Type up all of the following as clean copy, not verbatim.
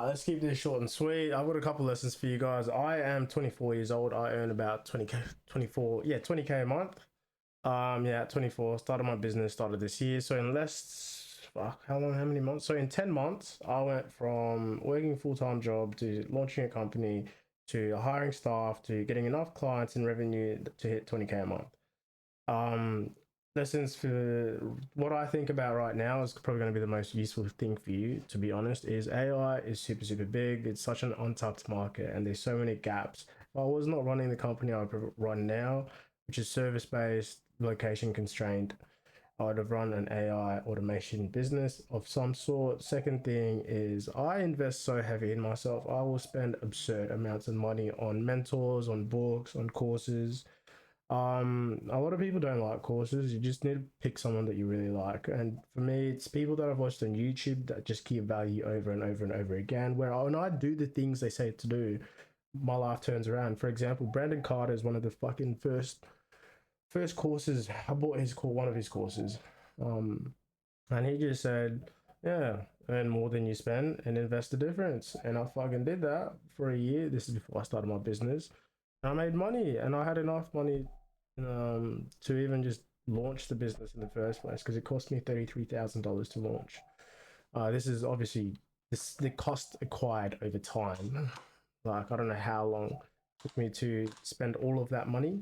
Let's keep this short and sweet. I've got a couple lessons for you guys. I am 24 years old. I earn about 20k, 24, yeah, 20k a month. Yeah, 24. Started my business, started this year. So in less, fuck, how many months? So in 10 months, I went from working full-time job to launching a company to hiring staff to getting enough clients and revenue to hit 20k a month. Um, Lessons for what I think about right now is probably going to be the most useful thing for you, to be honest, is AI is super big. It's such an untapped market and there's so many gaps. If I was not running the company I run now, which is service based, location constrained, I would have run an AI automation business of some sort. Second thing is I invest so heavy in myself. I will spend absurd amounts of money on mentors, on books, on courses. A lot of people don't like courses. You just need to pick someone that you really like. And for me, it's people that I've watched on YouTube that just give value over and over and over again. Where when I do the things they say to do, my life turns around. For example, Brandon Carter is one of the fucking first courses I bought one of his courses. And he just said, yeah, earn more than you spend and invest the difference. And I fucking did that for a year. This is before I started my business. I made money and I had enough money to even just launch the business in the first place because it cost me $33,000 to launch. This is obviously the cost acquired over time. Like I don't know how long it took me to spend all of that money,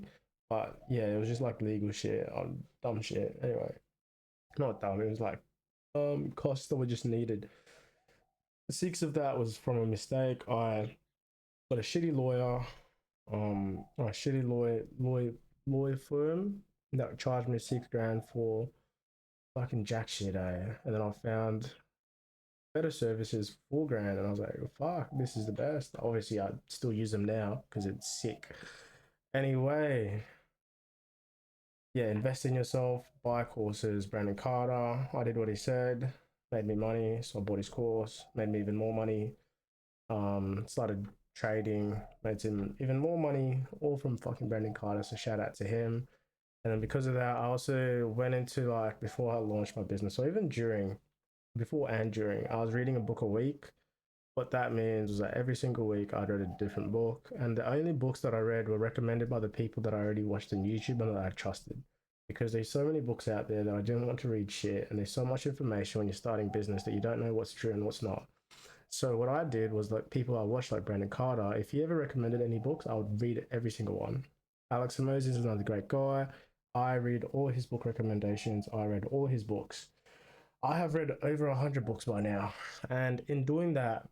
but yeah, it was just like legal shit on dumb shit. Anyway, not dumb. It was like costs that were just needed. Six of that was from a mistake. I got a shitty lawyer, a shitty lawyer firm that charged me 6 grand for fucking jack shit, eh? And then I found better services 4 grand, and I was like, fuck, this is the best. Obviously, I still use them now because it's sick. Anyway, yeah, invest in yourself, buy courses. Brandon Carter, I did what he said, made me money, so I bought his course, made me even more money. Started trading, made him even more money, all from fucking Brandon Carter. So shout out to him. And then because of that, I also went into like before I launched my business, or even before and during, I was reading a book a week. What that means was that every single week I read a different book, and the only books that I read were recommended by the people that I already watched on YouTube and that I trusted. Because there's so many books out there that I didn't want to read shit, and there's so much information when you're starting business that you don't know what's true and what's not. So what I did was like people I watched like Brandon Carter, if he ever recommended any books, I would read every single one. Alex Moses is another great guy. I read all his book recommendations. I read all his books. I have read over 100 books by now. And in doing that,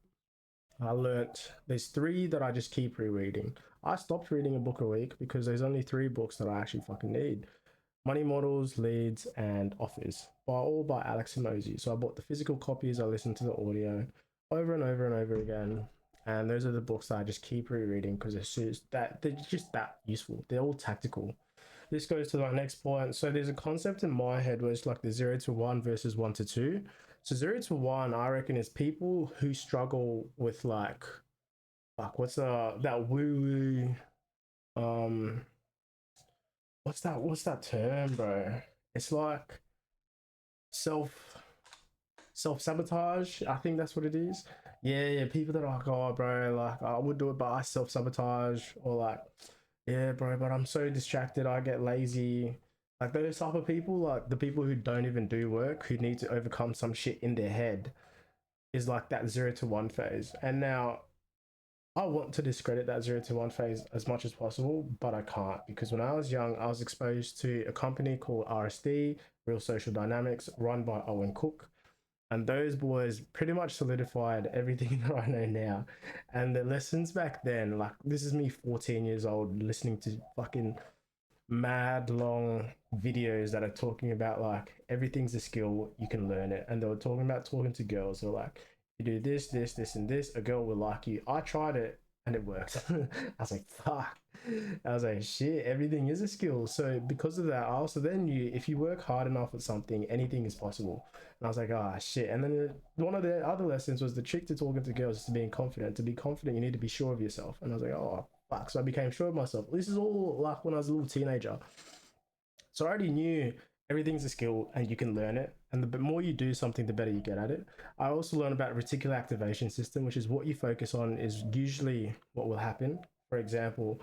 I learnt there's 3 that I just keep rereading. I stopped reading a book a week because there's only 3 books that I actually fucking need. Money Models, Leads, and Offers, all by Alex Moses. So I bought the physical copies, I listened to the audio over and over and over again. And those are the books that I just keep rereading because they're just that useful. They're all tactical. This goes to my next point. So there's a concept in my head where it's like the 0 to 1 versus 1 to 2. So 0 to 1, I reckon, is people who struggle with like what's that woo woo what's that term, bro? It's like self sabotage. I think that's what it is. Yeah, people that are like, oh, bro, like I would do it, but I self sabotage, or like, yeah, bro, but I'm so distracted, I get lazy. Like those type of people, like the people who don't even do work, who need to overcome some shit in their head, is like that 0 to 1 phase. And now I want to discredit that 0 to 1 phase as much as possible, but I can't, because when I was young, I was exposed to a company called RSD, Real Social Dynamics, run by Owen Cook. And those boys pretty much solidified everything that I know now. And the lessons back then, like this is me 14 years old listening to fucking mad long videos that are talking about like everything's a skill, you can learn it. And they were talking about talking to girls. They're like, you do this, and this, a girl will like you. I tried it and it worked. I was like, fuck. I was like, shit, everything is a skill. So because of that, I also then knew if you work hard enough at something, anything is possible. And I was like, ah, shit. And then one of the other lessons was the trick to talking to girls is to being confident. To be confident, you need to be sure of yourself. And I was like, oh, fuck. So I became sure of myself. This is all like when I was a little teenager. So I already knew Everything's a skill and you can learn it. And the more you do something, the better you get at it. I also learned about reticular activation system, which is what you focus on is usually what will happen. For example,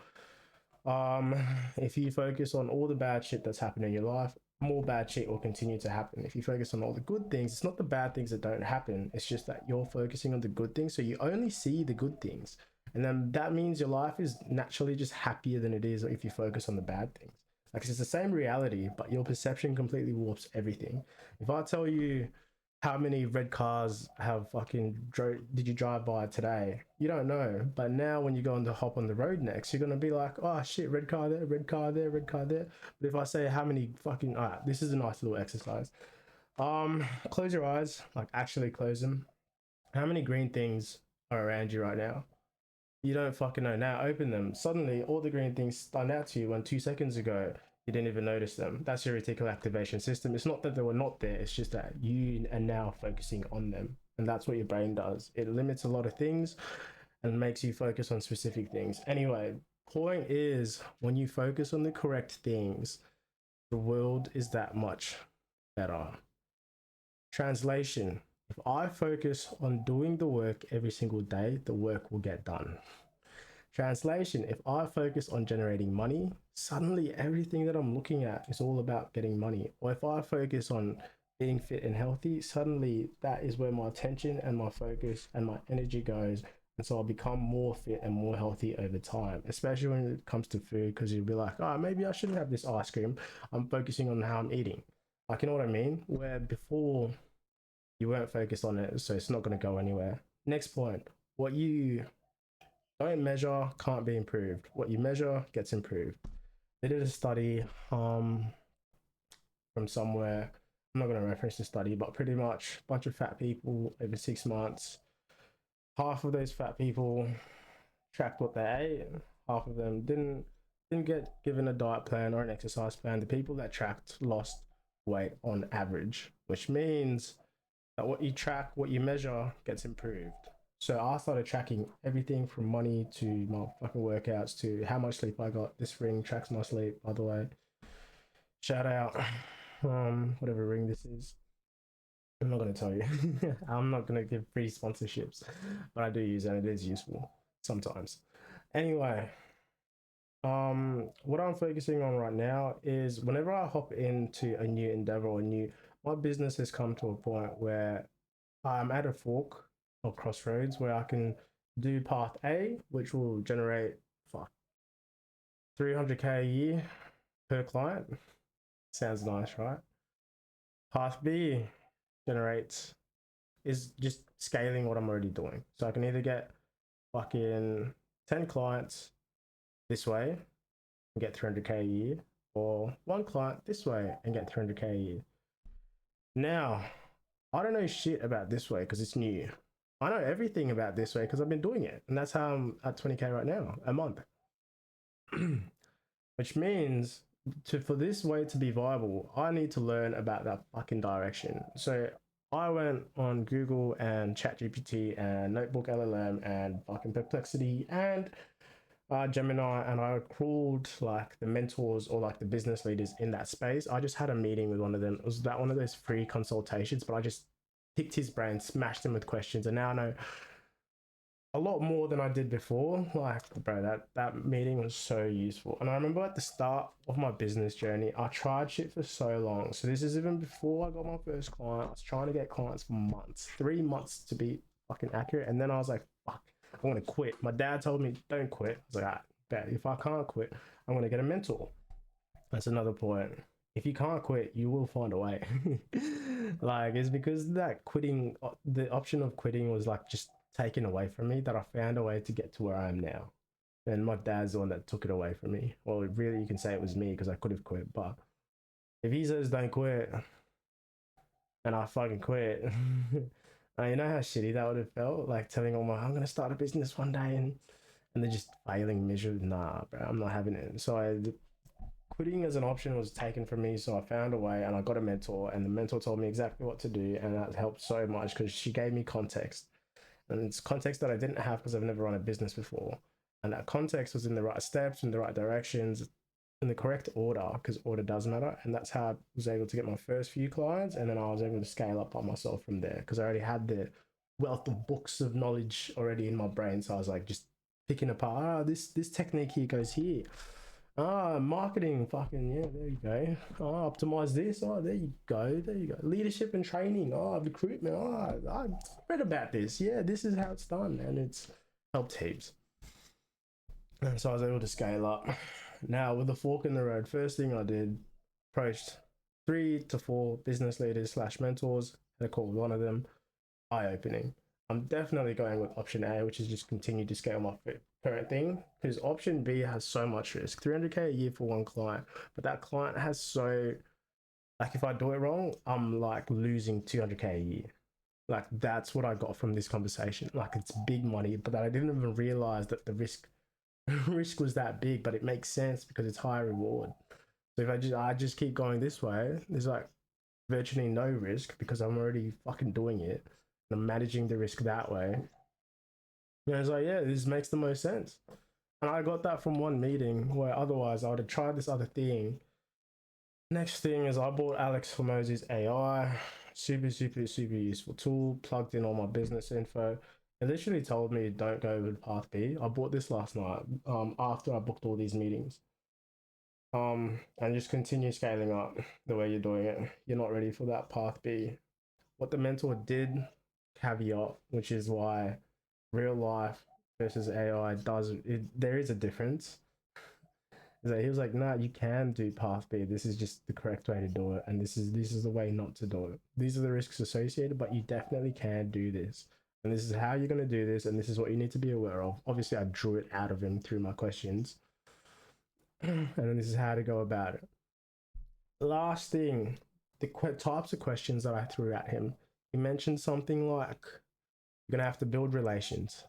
um, if you focus on all the bad shit that's happened in your life, more bad shit will continue to happen. If you focus on all the good things, it's not the bad things that don't happen. It's just that you're focusing on the good things. So you only see the good things. And then that means your life is naturally just happier than it is if you focus on the bad things. Like it's the same reality, but your perception completely warps everything. If I tell you how many red cars have did you drive by today? You don't know. But now when you go on to hop on the road next, you're gonna be like, oh shit, red car there, red car there, red car there. But if I say how many fucking alright, this is a nice little exercise. Close your eyes, like actually close them. How many green things are around you right now? You don't fucking know. Now open them. Suddenly, all the green things stand out to you when 2 seconds ago you didn't even notice them. That's your reticular activation system. It's not that they were not there. It's just that you are now focusing on them, and that's what your brain does. It limits a lot of things and makes you focus on specific things. Anyway, point is when you focus on the correct things, the world is that much better. Translation: if I focus on doing the work every single day, the work will get done. Translation: if I focus on generating money, suddenly everything that I'm looking at is all about getting money. Or if I focus on being fit and healthy, suddenly that is where my attention and my focus and my energy goes. And so I'll become more fit and more healthy over time, especially when it comes to food, because you'll be like, oh, maybe I shouldn't have this ice cream. I'm focusing on how I'm eating. Like, you know what I mean? Where before you weren't focused on it, so it's not going to go anywhere. Next point: what you don't measure can't be improved. What you measure gets improved. They did a study from somewhere. I'm not going to reference the study, but pretty much a bunch of fat people over 6 months. Half of those fat people tracked what they ate. Half of them didn't get given a diet plan or an exercise plan. The people that tracked lost weight on average, which means that what you track, what you measure gets improved. So I started tracking everything from money to my fucking workouts to how much sleep I got. This ring tracks my sleep, by the way. Shout out, whatever ring this is. I'm not gonna tell you. I'm not gonna give free sponsorships, but I do use it and it is useful sometimes. Anyway, what I'm focusing on right now is whenever I hop into a new endeavor or my business has come to a point where I'm at a fork or crossroads where I can do path A, which will generate 300K a year per client. Sounds nice, right? Path B generates is just scaling what I'm already doing. So I can either get fucking 10 clients this way and get 300K a year, or one client this way and get 300K a year. Now, I don't know shit about this way because it's new. I know everything about this way because I've been doing it, and that's how I'm at 20K right now a month. Which means for this way to be viable, I need to learn about that fucking direction. So I went on Google and ChatGPT and Notebook LLM and fucking Perplexity and Gemini, and I called like the mentors or like the business leaders in that space. I just had a meeting with one of them. It was that one of those free consultations, but I just picked his brain, smashed him with questions, and now I know a lot more than I did before. Like, bro, that meeting was so useful. And I remember at the start of my business journey, I tried shit for so long. So this is even before I got my first client. I was trying to get clients for months, 3 months to be fucking accurate. And then I was like, fuck, I'm gonna quit. My dad told me, don't quit. I was like, bet if I can't quit, I'm gonna get a mentor. That's another point. If you can't quit, you will find a way. Like, it's because that quitting, the option of quitting was like just taken away from me that I found a way to get to where I am now. And my dad's the one that took it away from me. Well, really, you can say it was me because I could have quit. But if he says don't quit and I fucking quit, you know how shitty that would have felt? Like telling all my, I'm going to start a business one day and they're just failing miserably. Nah, bro, I'm not having it. So quitting as an option was taken from me, so I found a way and I got a mentor, and the mentor told me exactly what to do, and that helped so much because she gave me context, and it's context that I didn't have because I've never run a business before, and that context was in the right steps, in the right directions, in the correct order, because order does matter. And that's how I was able to get my first few clients, and then I was able to scale up on myself from there, because I already had the wealth of books of knowledge already in my brain. So I was like just picking apart, this technique here goes here. Marketing, fucking yeah, there you go. Optimize this. There you go. There you go. Leadership and training. Recruitment. I read about this. Yeah, this is how it's done, and it's helped heaps. And so I was able to scale up. Now with the fork in the road, first thing I did, approached 3 to 4 business leaders slash mentors. I called one of them eye opening. I'm definitely going with option A, which is just continue to scale my current thing, because option B has so much risk. 300K a year for one client, but that client has so, like, if I do it wrong, I'm like losing 200K a year. Like, that's what I got from this conversation. Like, it's big money, but I didn't even realize that the risk was that big, but it makes sense because it's high reward. So if I just keep going this way, there's like virtually no risk because I'm already fucking doing it. And I'm managing the risk that way. It's like, yeah, this makes the most sense. And I got that from one meeting where otherwise I would have tried this other thing. Next thing is I bought Alex Hormozi's AI, super useful tool, plugged in all my business info. It literally told me don't go with path B. I bought this last night after I booked all these meetings. And just continue scaling up the way you're doing it. You're not ready for that path B. What the mentor did, caveat, which is why real life versus AI there is a difference. Is that he was like, nah, you can do path B. This is just the correct way to do it, and this is the way not to do it. These are the risks associated, but you definitely can do this. And this is how you're gonna do this, and this is what you need to be aware of. Obviously, I drew it out of him through my questions. And then this is how to go about it. Last thing, the types of questions that I threw at him. He mentioned something like, you're gonna have to build relations.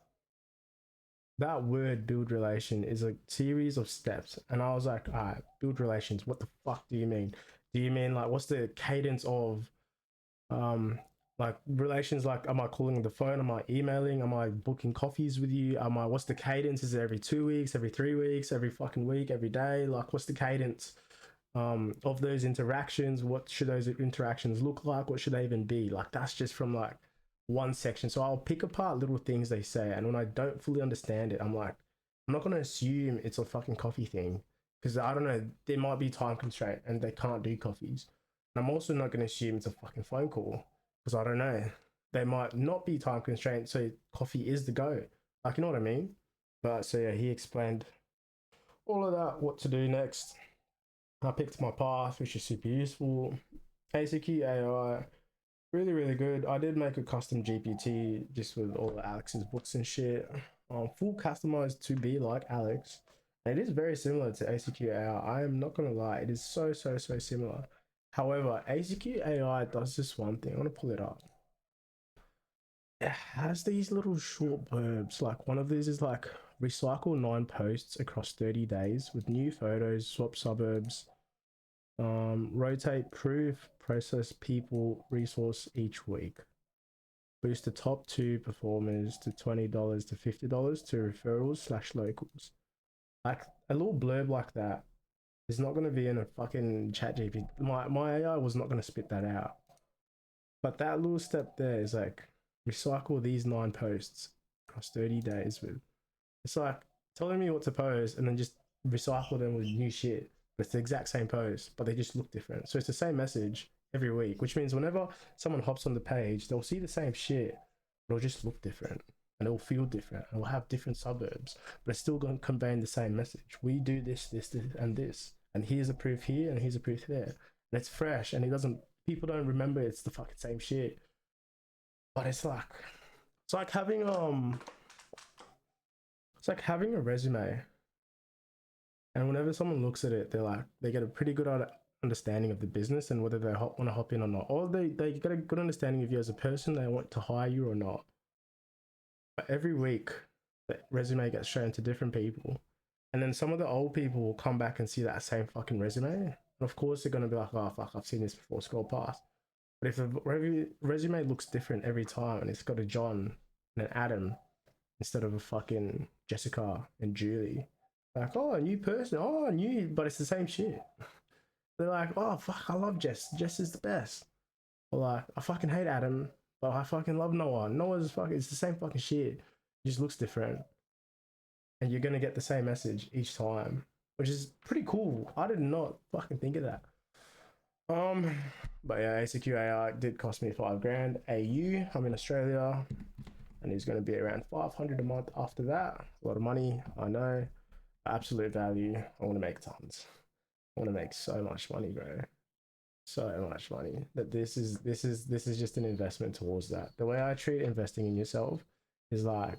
That word build relation is a series of steps. And I was like, all right, build relations. What the fuck do you mean? Do you mean like what's the cadence of like relations? Like, am I calling the phone? Am I emailing? Am I booking coffees with you? What's the cadence? Is it every 2 weeks, every 3 weeks, every fucking week, every day? Like, what's the cadence of those interactions? What should those interactions look like? What should they even be? Like, that's just from like one section. So I'll pick apart little things they say, and when I don't fully understand it, I'm like, I'm not gonna assume it's a fucking coffee thing, because I don't know, there might be time constraint and they can't do coffees. And I'm also not gonna assume it's a fucking phone call, because I don't know, they might not be time constraint, so coffee is the go. Like, you know what I mean? But so yeah, he explained all of that, what to do next. I picked my path, which is super useful. ACQ AI, really good. I did make a custom GPT just with all of Alex's books and shit. Full customized to be like Alex. And it is very similar to ACQ AI. I am not gonna lie, it is so similar. However, ACQ AI does this one thing. I'm gonna pull it up. It has these little short blurbs. Like, one of these is like, recycle 9 posts across 30 days with new photos, swap suburbs, rotate proof, process people, resource each week. Boost the top 2 performers to $20 to $50 to referrals slash locals. Like, a little blurb like that is not going to be in a fucking chat GPT. My AI was not going to spit that out. But that little step there is like, recycle these 9 posts across 30 days with. It's like telling me what to post and then just recycle them with new shit. It's the exact same post, but they just look different. So it's the same message every week, which means whenever someone hops on the page, they'll see the same shit, but it'll just look different and it'll feel different and it'll have different suburbs, but it's still going to convey the same message. We do this, and this, and here's a proof here and here's a proof there. And it's fresh, and people don't remember it's the fucking same shit. But it's like having it's like having a resume, and whenever someone looks at it, they get a pretty good understanding of the business and whether they want to hop in or not, or they get a good understanding of you as a person, they want to hire you or not. But every week, the resume gets shown to different people, and then some of the old people will come back and see that same fucking resume, and of course they're gonna be like, oh fuck, I've seen this before, scroll past. But if the resume looks different every time and it's got a John and an Adam instead of a fucking Jessica and Julie, Like, oh, a new person, oh, new, but it's the same shit. They're like, oh, fuck, I love Jess. Jess is the best. Or like, I fucking hate Adam, but I fucking love Noah. Noah's fucking, it's the same fucking shit. It just looks different. And you're gonna get the same message each time, which is pretty cool. I did not fucking think of that. But yeah, ACQ AI did cost me $5,000 AU. I'm in Australia, and it's going to be around 500 a month after that. A lot of money, I know. Absolute value. I want to make tons. I want to make so much money, bro. So much money. That this is just an investment towards that. The way I treat investing in yourself is like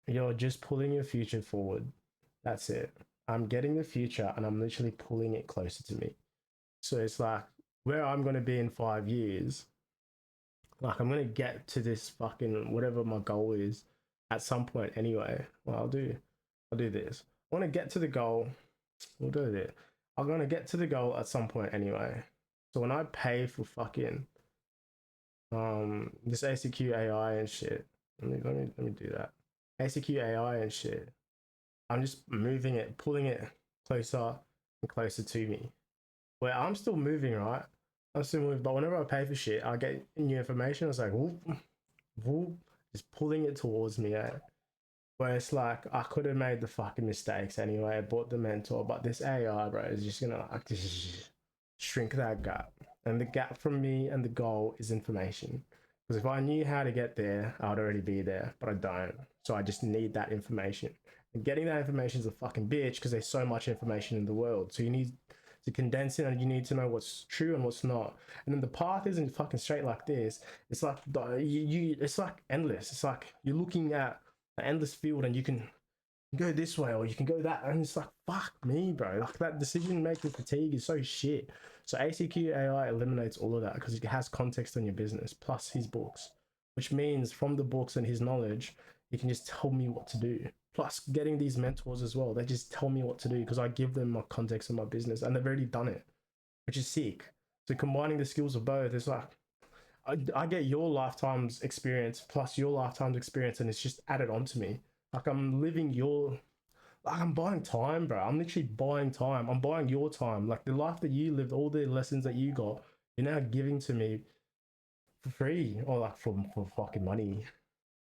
you're just pulling your future forward. That's it. I'm getting the future, and I'm literally pulling it closer to me. So it's like where I'm going to be in 5 years, like I'm going to get to this fucking whatever my goal is at some point anyway. Well, I'll do this. I want to get to the goal. We'll do it. I'm going to get to the goal at some point anyway. So when I pay for fucking this ACQ AI and shit, let me do that. ACQ AI and shit. I'm just moving it, pulling it closer and closer to me. Where I'm still moving, right? I'm still moving, but whenever I pay for shit, I get new information. It's like whoop, whoop, just pulling it towards me. Where it's like I could have made the fucking mistakes anyway. I bought the mentor, but this AI, bro, is just gonna like just shrink that gap. And the gap from me and the goal is information. Because if I knew how to get there, I'd already be there, but I don't. So I just need that information. And getting that information is a fucking bitch because there's so much information in the world. So you need to condense it, and you need to know what's true and what's not. And then the path isn't fucking straight like this. It's like it's like endless. It's like you're looking at an endless field, and you can go this way or you can go that, and it's like fuck me, bro. Like that decision making fatigue is so shit. So ACQ AI eliminates all of that because it has context on your business plus his books, which means from the books and his knowledge, he can just tell me what to do. Plus getting these mentors as well, they just tell me what to do because I give them my context on my business and they've already done it, which is sick. So combining the skills of both, it's like I get your lifetime's experience plus your lifetime's experience, and it's just added onto me. Like I'm living your, like I'm buying time, bro. I'm literally buying time. I'm buying your time. Like the life that you lived, all the lessons that you got, you're now giving to me for free or like for fucking money.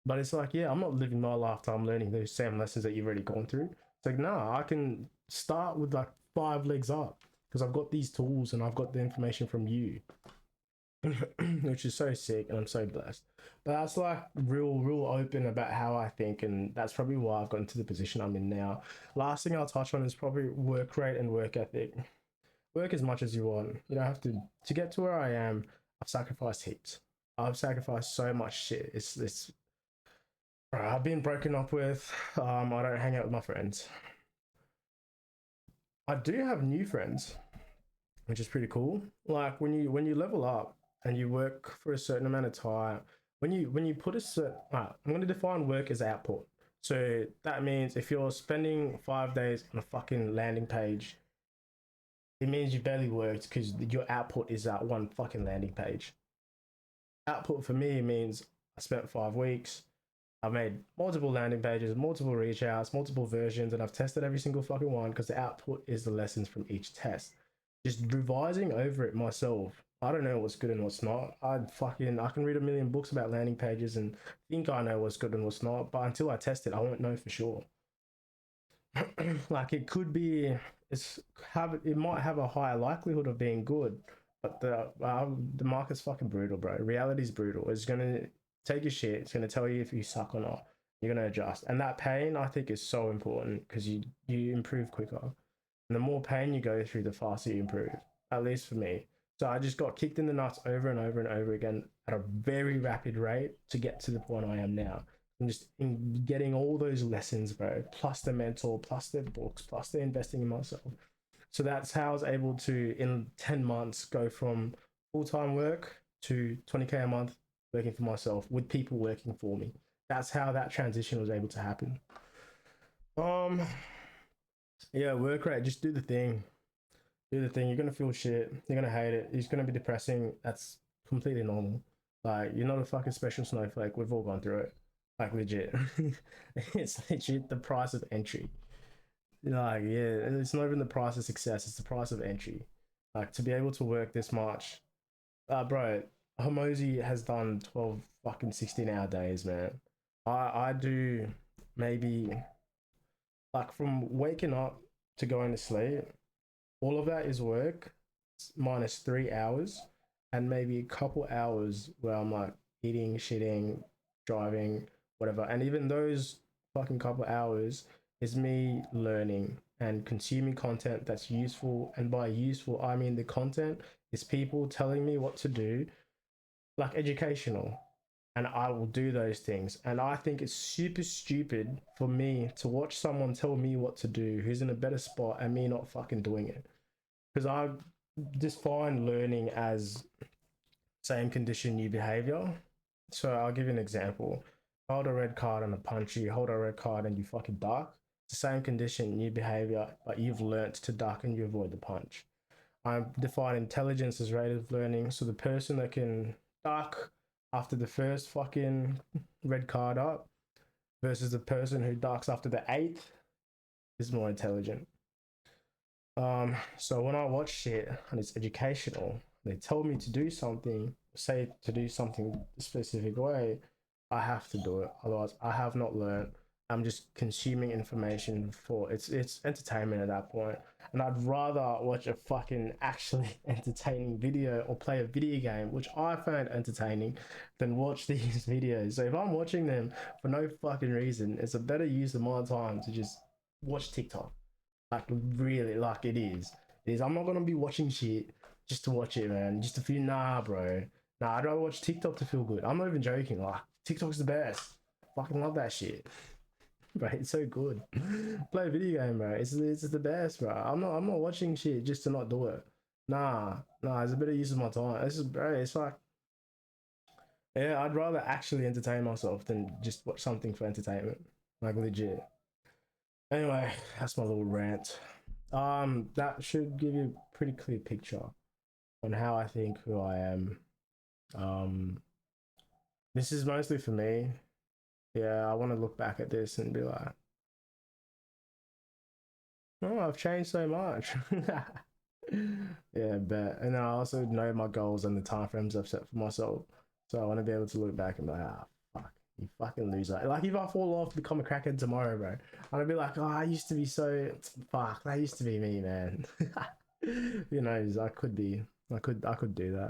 But it's like, yeah, I'm not living my lifetime learning those same lessons that you've already gone through. It's like, nah, I can start with like 5 legs up because I've got these tools and I've got the information from you, which is so sick, and I'm so blessed. But that's like real open about how I think, and that's probably why I've gotten to the position I'm in now. Last thing I'll touch on is probably work rate and work ethic. Work as much as you want. You don't have to get to where I am. I've sacrificed heaps. I've sacrificed so much shit. It's bro, I've been broken up with. I don't hang out with my friends. I do have new friends, which is pretty cool. Like when you level up and you work for a certain amount of time, when you put a certain, I'm going to define work as output. So that means if you're spending 5 days on a fucking landing page, it means you barely worked because your output is that one fucking landing page. Output for me means I spent 5 weeks. I've made multiple landing pages, multiple reach outs, multiple versions, and I've tested every single fucking one because the output is the lessons from each test. Just revising over it myself. I don't know what's good and what's not. I can read a million books about landing pages and think I know what's good and what's not, but until I test it, I won't know for sure. Like it could be, it might have a higher likelihood of being good, but the market's fucking brutal, bro. Reality's brutal. It's gonna take your shit. It's gonna tell you if you suck or not. You're gonna adjust, and that pain I think is so important because you improve quicker. And the more pain you go through, the faster you improve. At least for me. So I just got kicked in the nuts over and over and over again at a very rapid rate to get to the point I am now. I'm just getting all those lessons, bro, plus the mentor, plus the books, plus the investing in myself. So that's how I was able to, in 10 months, go from full-time work to 20K a month working for myself with people working for me. That's how that transition was able to happen. Yeah, work rate, just do the thing. Do the thing. You're gonna feel shit. You're gonna hate it. It's gonna be depressing. That's completely normal. Like you're not a fucking special snowflake. We've all gone through it. Like legit. It's legit the price of entry. Like, yeah, it's not even the price of success, it's the price of entry. Like, to be able to work this much. Bro, Hormozy has done 12 fucking 16-hour days, man. I do maybe like from waking up to going to sleep, all of that is work minus 3 hours and maybe a couple hours where I'm like eating, shitting, driving, whatever. And even those fucking couple hours is me learning and consuming content that's useful. And by useful, I mean the content is people telling me what to do, like educational. And I will do those things. And I think it's super stupid for me to watch someone tell me what to do who's in a better spot and me not fucking doing it. Because I define learning as same condition, new behavior. So I'll give you an example. Hold a red card and a punch you, hold a red card and you fucking duck. It's the same condition, new behavior, but you've learnt to duck and you avoid the punch. I define intelligence as rate of learning. So the person that can duck after the first fucking red card up versus the person who ducks after the eighth is more intelligent. So when I watch shit and it's educational, they tell me to do something, say to do something a specific way, I have to do it. Otherwise, I have not learned. I'm just consuming information for it's entertainment at that point. And I'd rather watch a fucking actually entertaining video or play a video game, which I find entertaining, than watch these videos. So if I'm watching them for no fucking reason, it's a better use of my time to just watch TikTok. Like really, like it is. It is. I'm not gonna be watching shit just to watch it, man. Just to feel nah, bro. Nah, I'd rather watch TikTok to feel good. I'm not even joking. Like TikTok's the best. Fucking love that shit. Bro, it's so good. Play a video game, bro. It's the best, bro. I'm not watching shit just to not do it. Nah, it's a better use of my time. This is bro, it's like yeah, I'd rather actually entertain myself than just watch something for entertainment. Like legit. Anyway, that's my little rant. That should give you a pretty clear picture on how I think who I am. Um, this is mostly for me. Yeah, I want to look back at this and be like, oh, I've changed so much. Yeah, but and then I also know my goals and the time frames I've set for myself. So I want to be able to look back and be like, ah, fuck, you fucking loser. Like if I fall off, become a crackhead tomorrow, bro, I'd be like, oh, I used to be so fuck. That used to be me, man. You know, I could be, I could do that.